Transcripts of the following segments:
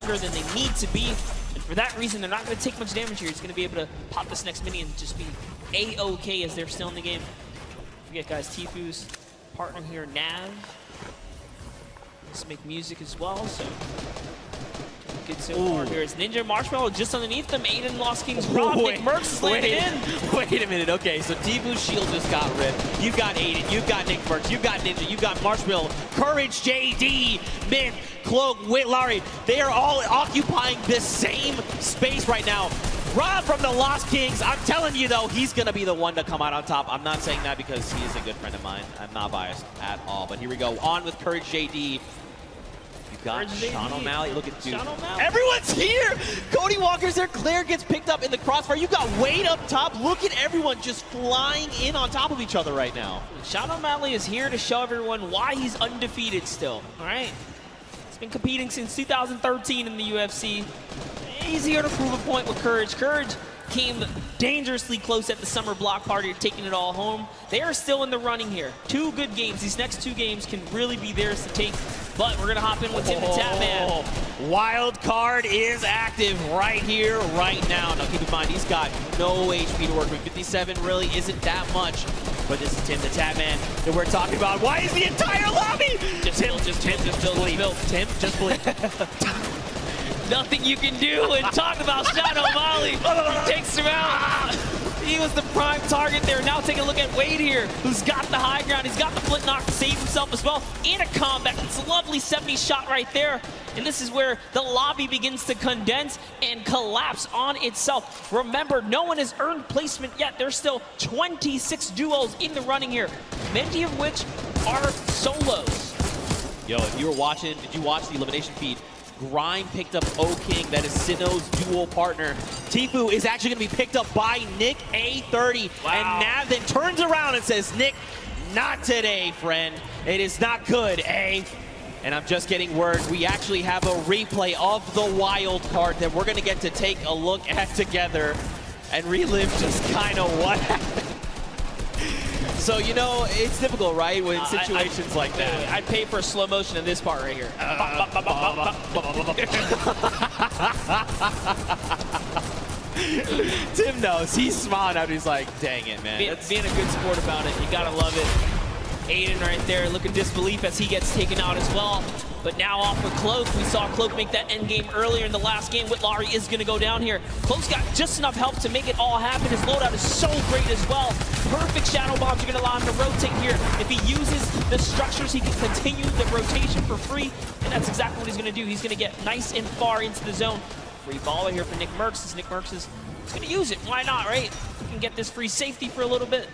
stronger than they need to be. And for that reason, they're not going to take much damage here. He's going to be able to pop this next mini and just be A-OK as they're still in the game. Don't forget, guys, Tfue's partner here, Nav. Let's make music as well, so good so far here. It's Ninja Marshmallow just underneath them. Aiden lost King's Rob. Nick Mercs is landing in. Wait a minute. Okay, so Tfue's shield just got ripped. You've got Aiden, you've got Nick Mercs, you've got Ninja, you've got Marshmallow, Courage, JD, Myth, Cloak, Whitlarry. They are all occupying this same space right now. Rob from the Lost Kings, I'm telling you though, he's gonna be the one to come out on top. I'm not saying that because he is a good friend of mine. I'm not biased at all, but here we go. On with Courage JD. You've got Sean O'Malley. Look at dude. Everyone's here! Cody Walker's there. Claire gets picked up in the crossfire. You got Wade up top. Look at everyone just flying in on top of each other right now. Sean O'Malley is here to show everyone why he's undefeated still, all right? He's been competing since 2013 in the UFC. He's here to prove a point with Courage. Courage came dangerously close at the summer block party, taking it all home. They are still in the running here. 2 good games. These next 2 games can really be theirs to take, but we're gonna hop in with Tim the Tatman. Wild card is active right here, right now. Now keep in mind, he's got no HP to work with. 57 really isn't that much, but this is Tim the Tatman that we're talking about. Why is the entire lobby? Tim, just believe. Tim, just believe. Nothing you can do, and talk about Sean O'Malley. He takes him out. He was the prime target there. Now take a look at Wade here, who's got the high ground. He's got the flint knock to save himself as well. And a combat. It's a lovely 70 shot right there. And this is where the lobby begins to condense and collapse on itself. Remember, no one has earned placement yet. There's still 26 duos in the running here, many of which are solos. Yo, if you were watching, did you watch the elimination feed? Grind picked up O-King, that is Sinnoh's dual partner. Tfue is actually going to be picked up by Nick A30. Wow. And Nav then turns around and says, Nick, not today, friend. It is not good, eh? And I'm just getting word, we actually have a replay of the wild card that we're going to get to take a look at together and relive just kind of what happened. So, you know, it's difficult, right, in situations like that. I'd pay for a slow motion in this part right here. Tim knows. He's smiling out. He's like, dang it, man. Being a good sport about it. You gotta love it. Aiden right there looking disbelief as he gets taken out as well. But now off with Cloak. We saw Cloak make that end game earlier in the last game. Whitlarry is going to go down here. Cloak's got just enough help to make it all happen. His loadout is so great as well. Perfect shadow bombs are going to allow him to rotate here. If he uses the structures, he can continue the rotation for free. And that's exactly what he's going to do. He's going to get nice and far into the zone. Free baller here for Nick Mercs. As Nick Mercs is going to use it. Why not, right? He can get this free safety for a little bit.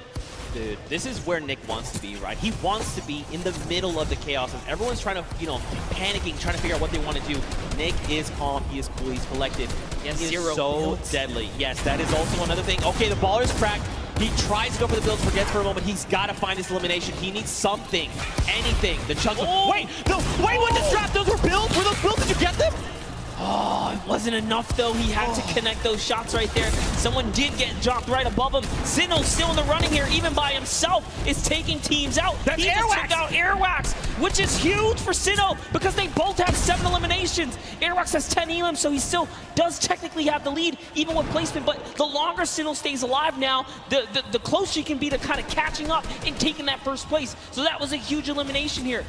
Dude, this is where Nick wants to be, right? He wants to be in the middle of the chaos. As everyone's trying to, you know, panicking, trying to figure out what they want to do. Nick is calm, he is cool, he's collected. He is so deadly. Yes, that is also another thing. Okay, the baller is cracked. He tries to go for the build, forgets for a moment. He's got to find his elimination. He needs something, anything. The chunk. Wait, no, wait, what the trap? Those were builds? Were those builds? Did you get them? Oh, it wasn't enough though. He had to connect those shots right there. Someone did get dropped right above him. Sinnoh's still in the running here, even by himself, is taking teams out. That's he just took out Airwax, which is huge for Sinnoh because they both have 7 eliminations. Airwax has 10 elims, so he still does technically have the lead, even with placement. But the longer Sinnoh stays alive now, the closer he can be to kind of catching up and taking that first place. So that was a huge elimination here.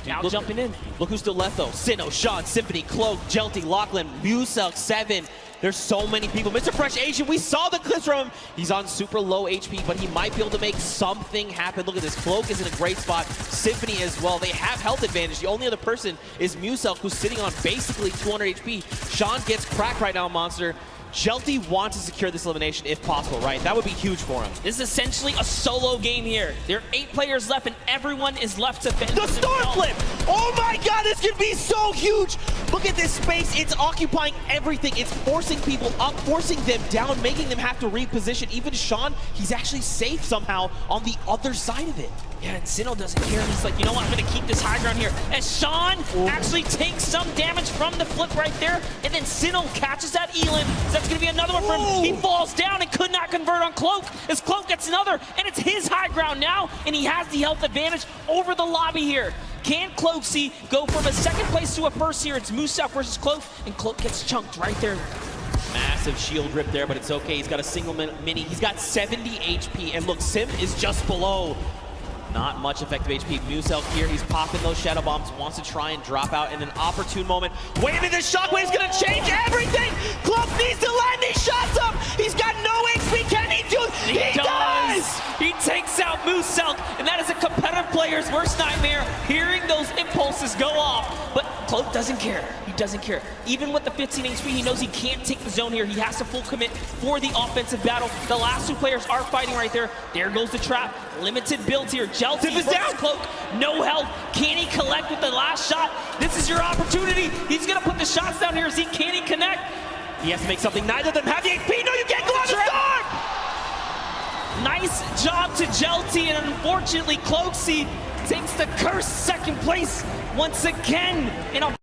Now jumping in. Look who's still left though. Sinnoh, Sean, Symphony, Cloak, Jelty, Lachlan, Muselk, 7. There's so many people. Mr. Fresh Asian, we saw the clips from him. He's on super low HP, but he might be able to make something happen. Look at this. Cloak is in a great spot. Symphony as well. They have health advantage. The only other person is Muselk, who's sitting on basically 200 HP. Sean gets cracked right now, Monster. Jelty wants to secure this elimination if possible, right? That would be huge for him. This is essentially a solo game here. There are 8 players left, and everyone is left to fend. The storm flip! Oh my god, this could be so huge! Look at this space. It's occupying everything. It's forcing people up, forcing them down, making them have to reposition. Even Sean, he's actually safe somehow on the other side of it. Yeah, and Sinnoh doesn't care. He's like, you know what, I'm going to keep this high ground here. As Sean actually takes some damage from the flip right there, and then Sinnoh catches that Elim. So that's going to be another one for him. He falls down and could not convert on Cloak. As Cloak gets another, and it's his high ground now, and he has the health advantage over the lobby here. Can Cloakzy go from a second place to a first here? It's Moose Out versus Cloak, and Cloak gets chunked right there. Massive shield rip there, but it's okay. He's got a single mini. He's got 70 HP, and look, Sim is just below. Not much effective HP. Musel here, he's popping those shadow bombs, wants to try and drop out in an opportune moment. Waving the shockwave's gonna change everything! Cloak needs to land these shots up! He's got no HP, can he do it? He does! He takes out Musel, and that is a competitive player's worst nightmare, hearing those impulses go off. But Cloak doesn't care. He doesn't care. Even with the 15 HP, he knows he can't take the zone here. He has to full commit for the offensive battle. The last two players are fighting right there. There goes the trap. Limited builds here. Jelty is down. Cloak, no health. Can he collect with the last shot? This is your opportunity. He's gonna put the shots down here. Can he connect? He has to make something. Neither of them have the HP. No, you can't go on the storm! Nice job to Jelty, and unfortunately, Cloakzy takes the cursed second place once again in a